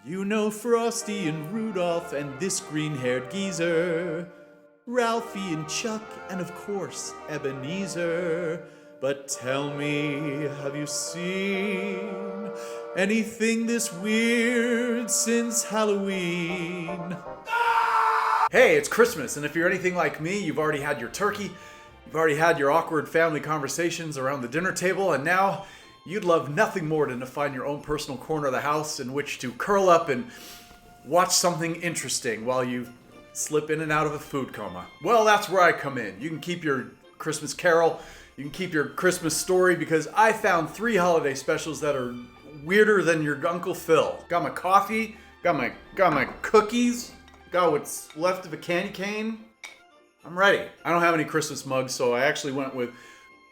You know Frosty and Rudolph and this green-haired geezer, Ralphie and Chuck and of course Ebenezer. But tell me, have you seen anything this weird since Halloween? Hey, it's Christmas, and if you're anything like me, you've already had your turkey, you've already had your awkward family conversations around the dinner table, and now you'd love nothing more than to find your own personal corner of the house in which to curl up and watch something interesting while you slip in and out of a food coma. Well, that's where I come in. You can keep your Christmas carol, you can keep your Christmas story, because I found 3 holiday specials that are weirder than your Uncle Phil. Got my coffee, got my cookies, got what's left of a candy cane. I'm ready. I don't have any Christmas mugs, so I actually went with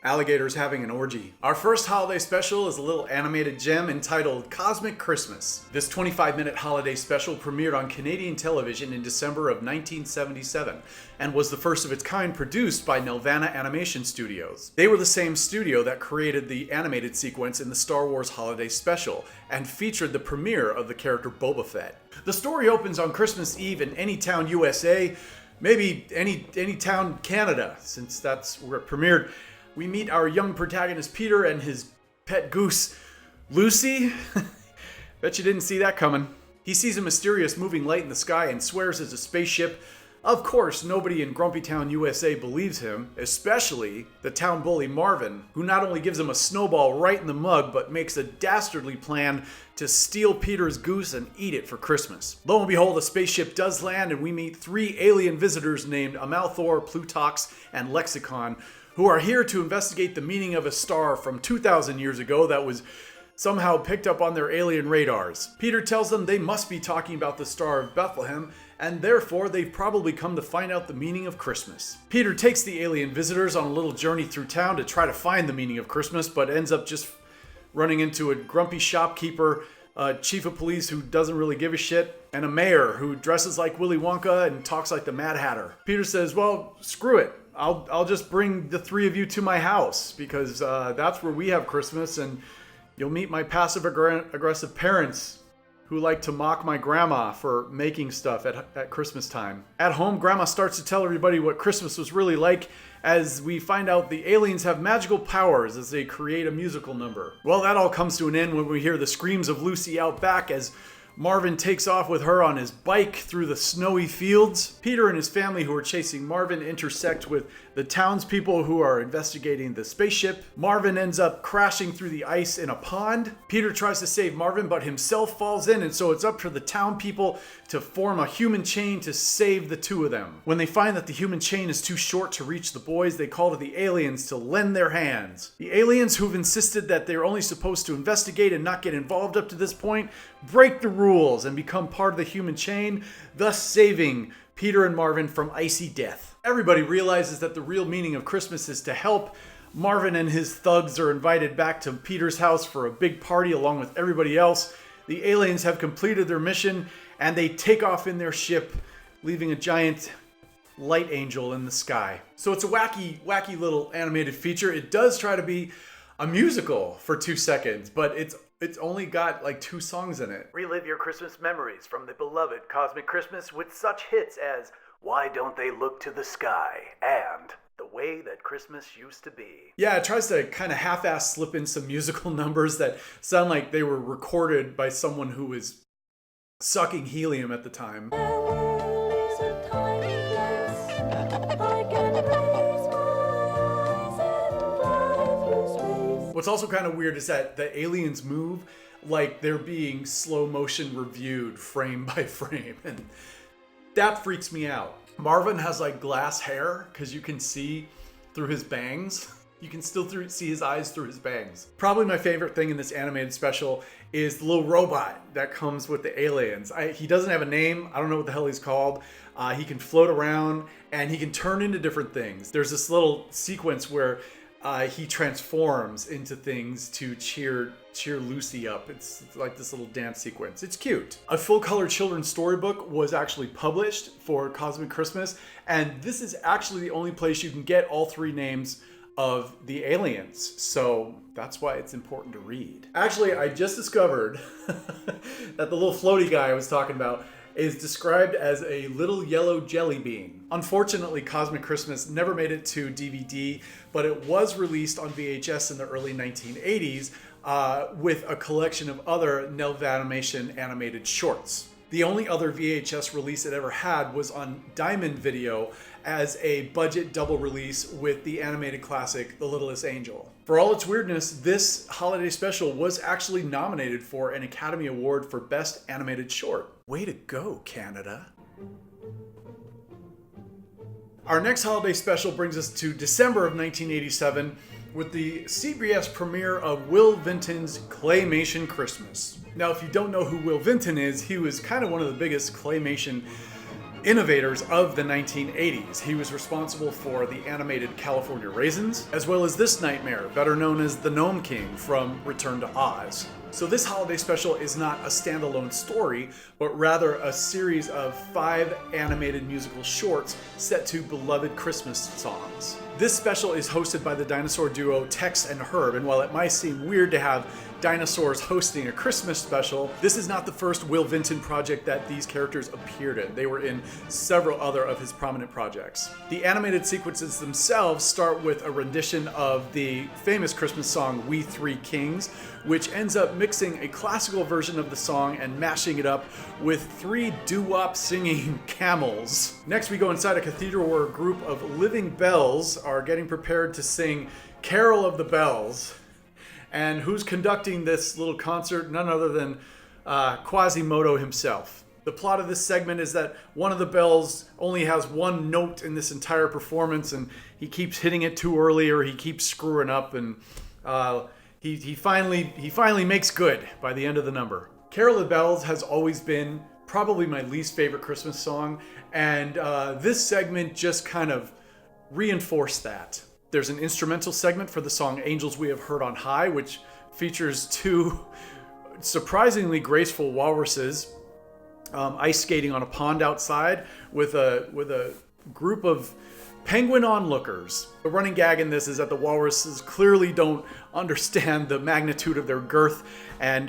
alligators having an orgy. Our first holiday special is a little animated gem entitled Cosmic Christmas. This 25-minute holiday special premiered on Canadian television in December of 1977 and was the first of its kind produced by Nelvana Animation Studios. They were the same studio that created the animated sequence in the Star Wars holiday special and featured the premiere of the character Boba Fett. The story opens on Christmas Eve in any town USA, maybe any town Canada, since that's where it premiered. We meet our young protagonist Peter and his pet goose, Lucy. Bet you didn't see that coming. He sees a mysterious moving light in the sky and swears it's a spaceship. Of course, nobody in Grumpy Town, USA believes him, especially the town bully Marvin, who not only gives him a snowball right in the mug, but makes a dastardly plan to steal Peter's goose and eat it for Christmas. Lo and behold, a spaceship does land, and we meet 3 alien visitors named Amalthor, Plutox, and Lexicon, who are here to investigate the meaning of a star from 2,000 years ago that was somehow picked up on their alien radars. Peter tells them they must be talking about the Star of Bethlehem, and therefore they've probably come to find out the meaning of Christmas. Peter takes the alien visitors on a little journey through town to try to find the meaning of Christmas, but ends up just running into a grumpy shopkeeper, a chief of police who doesn't really give a shit, and a mayor who dresses like Willy Wonka and talks like the Mad Hatter. Peter says, well, screw it. I'll just bring the 3 of you to my house, because that's where we have Christmas, and you'll meet my passive-aggressive parents who like to mock my grandma for making stuff at Christmas time. At home, Grandma starts to tell everybody what Christmas was really like, as we find out the aliens have magical powers as they create a musical number. Well, that all comes to an end when we hear the screams of Lucy out back as Marvin takes off with her on his bike through the snowy fields. Peter and his family who are chasing Marvin intersect with the townspeople who are investigating the spaceship. Marvin ends up crashing through the ice in a pond. Peter tries to save Marvin, but himself falls in, and so it's up to the town people to form a human chain to save the 2 of them. When they find that the human chain is too short to reach the boys, they call to the aliens to lend their hands. The aliens, who've insisted that they're only supposed to investigate and not get involved up to this point, break the rules and become part of the human chain, thus saving Peter and Marvin from icy death. Everybody realizes that the real meaning of Christmas is to help. Marvin and his thugs are invited back to Peter's house for a big party along with everybody else. The aliens have completed their mission and they take off in their ship, leaving a giant light angel in the sky. So it's a wacky little animated feature. It does try to be a musical for 2 seconds, but it's only got like 2 songs in it. Relive your Christmas memories from the beloved Cosmic Christmas with such hits as Why Don't They Look to the Sky and The Way That Christmas Used to Be. Yeah, it tries to kind of half-ass slip in some musical numbers that sound like they were recorded by someone who was sucking helium at the time. What's also kind of weird is that the aliens move like they're being slow motion reviewed frame by frame, and that freaks me out. Marvin has like glass hair because you can see through his bangs. You can still see his eyes through his bangs. Probably my favorite thing in this animated special is the little robot that comes with the aliens. He doesn't have a name. I don't know what the hell he's called. He can float around and he can turn into different things. There's this little sequence where he transforms into things to cheer Lucy up. It's like this little dance sequence. It's cute. A full-color children's storybook was actually published for Cosmic Christmas, and this is actually the only place you can get all 3 names of the aliens. So that's why it's important to read. Actually, I just discovered that the little floaty guy I was talking about is described as a little yellow jelly bean. Unfortunately, Cosmic Christmas never made it to DVD, but it was released on VHS in the early 1980s with a collection of other Nelvanimation animated shorts. The only other VHS release it ever had was on Diamond Video as a budget double release with the animated classic The Littlest Angel. For all its weirdness, this holiday special was actually nominated for an Academy Award for Best Animated Short. Way to go, Canada. Our next holiday special brings us to December of 1987 with the CBS premiere of Will Vinton's Claymation Christmas. Now, if you don't know who Will Vinton is, he was kind of one of the biggest claymation innovators of the 1980s. He was responsible for the animated California Raisins, as well as this nightmare, better known as the Gnome King from Return to Oz. So this holiday special is not a standalone story, but rather a series of 5 animated musical shorts set to beloved Christmas songs. This special is hosted by the dinosaur duo Tex and Herb, and while it might seem weird to have dinosaurs hosting a Christmas special, this is not the first Will Vinton project that these characters appeared in. They were in several other of his prominent projects. The animated sequences themselves start with a rendition of the famous Christmas song We Three Kings, which ends up mixing a classical version of the song and mashing it up with 3 doo-wop singing camels. Next we go inside a cathedral where a group of living bells are getting prepared to sing Carol of the Bells. And who's conducting this little concert? None other than Quasimodo himself. The plot of this segment is that one of the bells only has one note in this entire performance, and he keeps hitting it too early, or he keeps screwing up, and he finally makes good by the end of the number. Carol of the Bells has always been probably my least favorite Christmas song, and this segment just kind of reinforced that. There's an instrumental segment for the song Angels We Have Heard on High, which features 2 surprisingly graceful walruses ice skating on a pond outside with a group of penguin onlookers. The running gag in this is that the walruses clearly don't understand the magnitude of their girth, and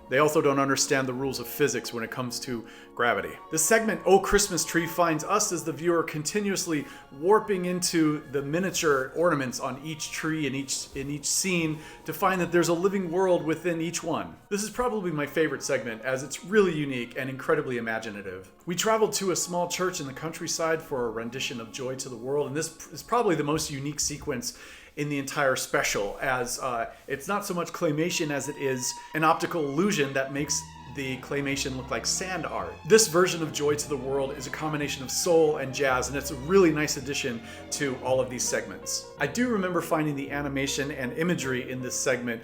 they also don't understand the rules of physics when it comes to gravity. This segment, Oh Christmas Tree, finds us as the viewer continuously warping into the miniature ornaments on each tree in each scene to find that there's a living world within each one. This is probably my favorite segment, as it's really unique and incredibly imaginative. We traveled to a small church in the countryside for a rendition of Joy to the World, and this is probably the most unique sequence in the entire special, as it's not so much claymation as it is an optical illusion that makes the claymation look like sand art. This version of Joy to the World is a combination of soul and jazz, and it's a really nice addition to all of these segments. I do remember finding the animation and imagery in this segment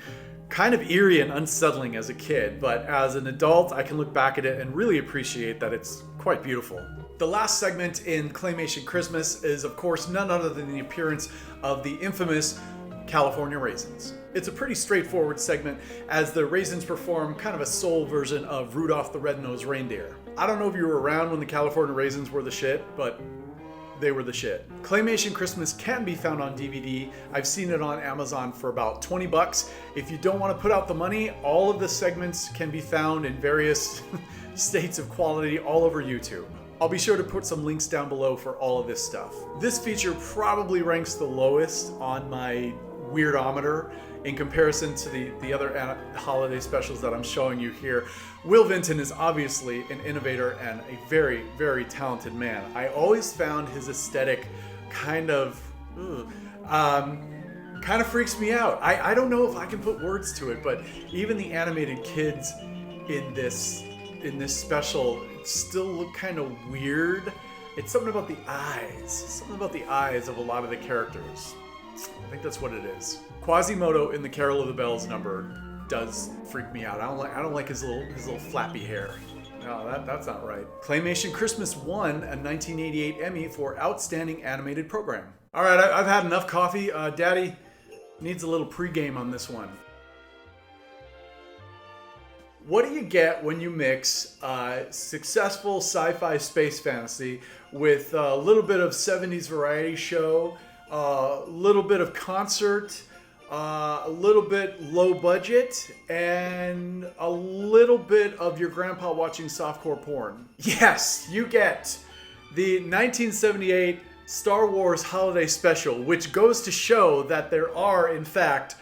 kind of eerie and unsettling as a kid, but as an adult I can look back at it and really appreciate that it's quite beautiful. The last segment in Claymation Christmas is, of course, none other than the appearance of the infamous California Raisins. It's a pretty straightforward segment, as the Raisins perform kind of a soul version of Rudolph the Red-Nosed Reindeer. I don't know if you were around when the California Raisins were the shit, but they were the shit. Claymation Christmas can be found on DVD. I've seen it on Amazon for about 20 bucks. If you don't want to put out the money, all of the segments can be found in various states of quality all over YouTube. I'll be sure to put some links down below for all of this stuff. This feature probably ranks the lowest on my weirdometer in comparison to the other holiday specials that I'm showing you here. Will Vinton is obviously an innovator and a very, very talented man. I always found his aesthetic kind of freaks me out. I don't know if I can put words to it, but even the animated kids in this special still look kind of weird. It's something about the eyes of a lot of the characters. I think that's what it is. Quasimodo in the Carol of the Bells number does freak me out. I don't like his little flappy hair. No, that's not right. Claymation Christmas won a 1988 Emmy for Outstanding Animated Program. All right, I've had enough coffee. Daddy needs a little pregame on this one. What do you get when you mix successful sci-fi space fantasy with a little bit of 70s variety show, a little bit of concert, a little bit low budget, and a little bit of your grandpa watching softcore porn. Yes, you get the 1978 Star Wars Holiday Special, which goes to show that there are, in fact,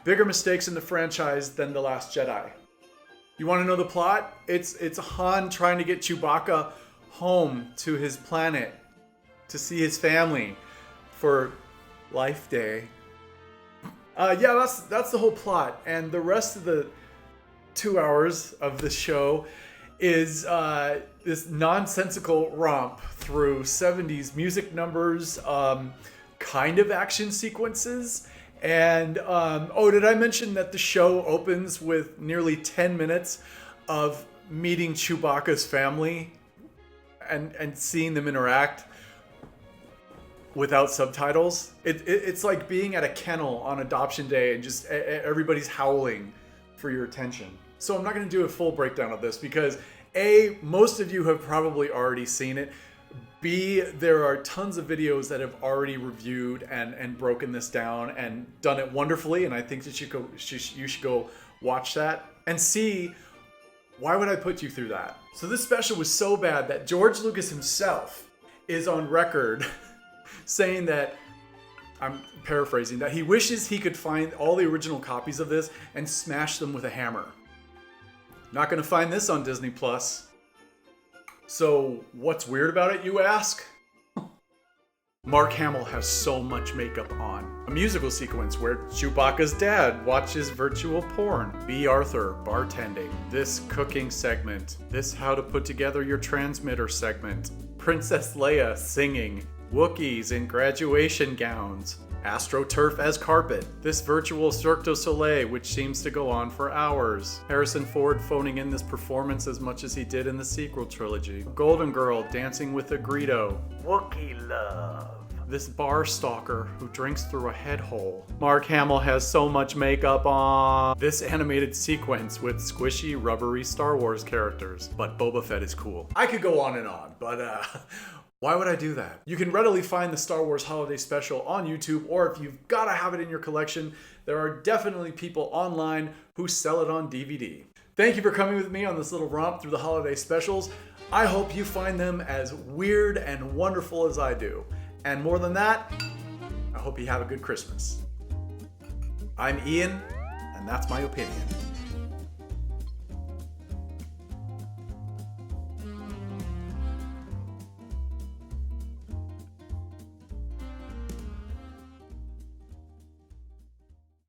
bigger mistakes in the franchise than The Last Jedi. You want to know the plot? It's Han trying to get Chewbacca home to his planet to see his family for Life Day. Yeah, that's the whole plot, and the rest of the 2 hours of the show is this nonsensical romp through 70s music numbers, kind of action sequences, and did I mention that the show opens with nearly 10 minutes of meeting Chewbacca's family and seeing them interact without subtitles? It's like being at a kennel on adoption day and just everybody's howling for your attention. So I'm not going to do a full breakdown of this because A, most of you have probably already seen it. B, there are tons of videos that have already reviewed and broken this down and done it wonderfully, and I think that you should go watch that. And C, why would I put you through that? So this special was so bad that George Lucas himself is on record saying that, I'm paraphrasing, that he wishes he could find all the original copies of this and smash them with a hammer. Not gonna find this on Disney Plus. So what's weird about it, you ask? Mark Hamill has so much makeup on. A musical sequence where Chewbacca's dad watches virtual porn. B. Arthur bartending. This cooking segment. This how to put together your transmitter segment. Princess Leia singing. Wookiees in graduation gowns. AstroTurf as carpet. This virtual Cirque du Soleil, which seems to go on for hours. Harrison Ford phoning in this performance as much as he did in the sequel trilogy. Golden Girl dancing with a Greedo. Wookiee love. This bar stalker who drinks through a head hole. Mark Hamill has so much makeup on. This animated sequence with squishy, rubbery Star Wars characters. But Boba Fett is cool. I could go on and on, but why would I do that? You can readily find the Star Wars Holiday Special on YouTube, or if you've got to have it in your collection, there are definitely people online who sell it on DVD. Thank you for coming with me on this little romp through the holiday specials. I hope you find them as weird and wonderful as I do. And more than that, I hope you have a good Christmas. I'm Ian, and that's my opinion.